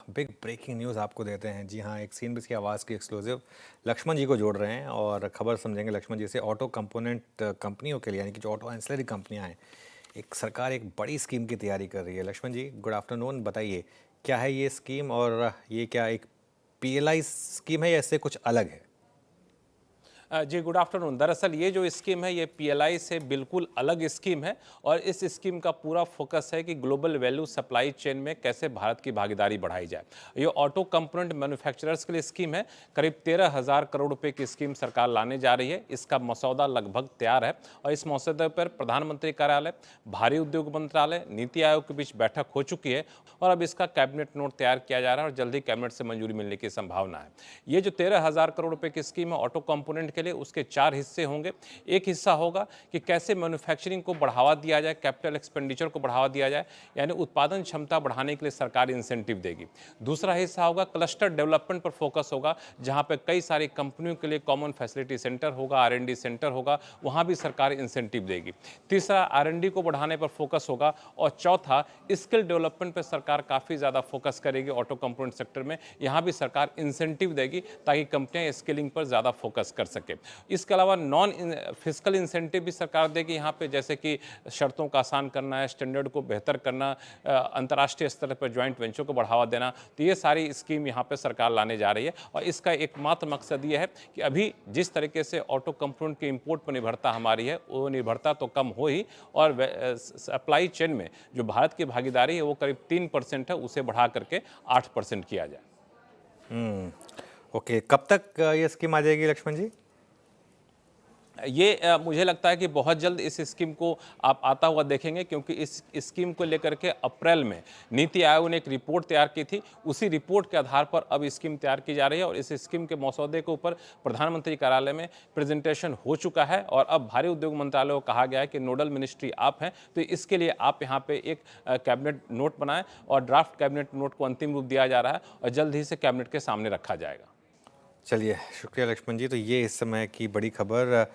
Big breaking news आपको देते हैं। जी हाँ, एक सीएनबीसी की आवाज़ की एक्सक्लूसिव लक्ष्मण जी को जोड़ रहे हैं और खबर समझेंगे लक्ष्मण जी से। ऑटो कंपोनेंट कंपनियों के लिए यानी कि जो ऑटो एंसिलरी कंपनियां हैं, एक सरकार एक बड़ी स्कीम की तैयारी कर रही है। लक्ष्मण जी गुड आफ्टरनून, बताइए क्या है ये स्कीम और ये क्या एक पीएलआई स्कीम है या इससे कुछ अलग है? जी गुड आफ्टरनून। दरअसल ये जो स्कीम है ये पीएलआई से बिल्कुल अलग स्कीम है और इस स्कीम का पूरा फोकस है कि ग्लोबल वैल्यू सप्लाई चेन में कैसे भारत की भागीदारी बढ़ाई जाए। ये ऑटो कंपोनेंट मैन्युफैक्चरर्स के लिए स्कीम है। करीब 13,000 करोड़ रुपए की स्कीम सरकार लाने जा रही है। इसका मसौदा लगभग तैयार है और इस मसौदे पर प्रधानमंत्री कार्यालय, भारी उद्योग मंत्रालय, नीति आयोग के बीच बैठक हो चुकी है और अब इसका कैबिनेट नोट तैयार किया जा रहा है और जल्द ही कैबिनेट से मंजूरी मिलने की संभावना है। ये जो 13,000 करोड़ रुपए की स्कीम है ऑटो कंपोनेंट के लिए, उसके 4 हिस्से होंगे। एक हिस्सा होगा कि कैसे मैन्युफैक्चरिंग को बढ़ावा दिया जाए, कैपिटल एक्सपेंडिचर को बढ़ावा दिया जाए, यानी उत्पादन क्षमता बढ़ाने के लिए सरकार इंसेंटिव देगी। दूसरा हिस्सा होगा क्लस्टर डेवलपमेंट पर फोकस होगा, जहां पे कई सारी कंपनियों के लिए कॉमन फैसिलिटी सेंटर होगा, आर&डी सेंटर होगा, वहां भी सरकार इंसेंटिव देगी। तीसरा आर&डी को बढ़ाने पर फोकस होगा और चौथा स्किल डेवलपमेंट पर सरकार काफी ज्यादा फोकस करेगी ऑटो कंपोनेंट सेक्टर में। यहां भी सरकार इंसेंटिव देगी ताकि कंपनियां स्किलिंग पर ज्यादा फोकस कर सके। इसके अलावा नॉन फिजिकल इंसेंटिव भी सरकार देगी यहाँ पे, जैसे कि शर्तों का आसान करना है, स्टैंडर्ड को बेहतर करना, अंतर्राष्ट्रीय स्तर पर ज्वाइंट वेंचर को बढ़ावा देना। तो ये सारी स्कीम यहाँ पे सरकार लाने जा रही है और इसका एकमात्र मकसद ये है कि अभी जिस तरीके से ऑटो कंपोनेंट के इंपोर्ट पर निर्भरता हमारी है, वो निर्भरता तो कम हो ही, और सप्लाई चेन में जो भारत की भागीदारी है वो करीब 3% है, उसे बढ़ा करके 8% किया जाए। ओके, कब तक ये स्कीम आ जाएगी लक्ष्मण जी? ये मुझे लगता है कि बहुत जल्द इस स्कीम को आप आता हुआ देखेंगे, क्योंकि इस स्कीम को लेकर के अप्रैल में नीति आयोग ने एक रिपोर्ट तैयार की थी। उसी रिपोर्ट के आधार पर अब स्कीम तैयार की जा रही है और इस स्कीम के मसौदे के ऊपर प्रधानमंत्री कार्यालय में प्रेजेंटेशन हो चुका है और अब भारी उद्योग मंत्रालय को कहा गया है कि नोडल मिनिस्ट्री आप हैं, तो इसके लिए आप यहाँ पे एक कैबिनेट नोट बनाएं और ड्राफ्ट कैबिनेट नोट को अंतिम रूप दिया जा रहा है और जल्द ही से कैबिनेट के सामने रखा जाएगा। चलिए, शुक्रिया लक्ष्मण जी। तो ये इस समय की बड़ी खबर।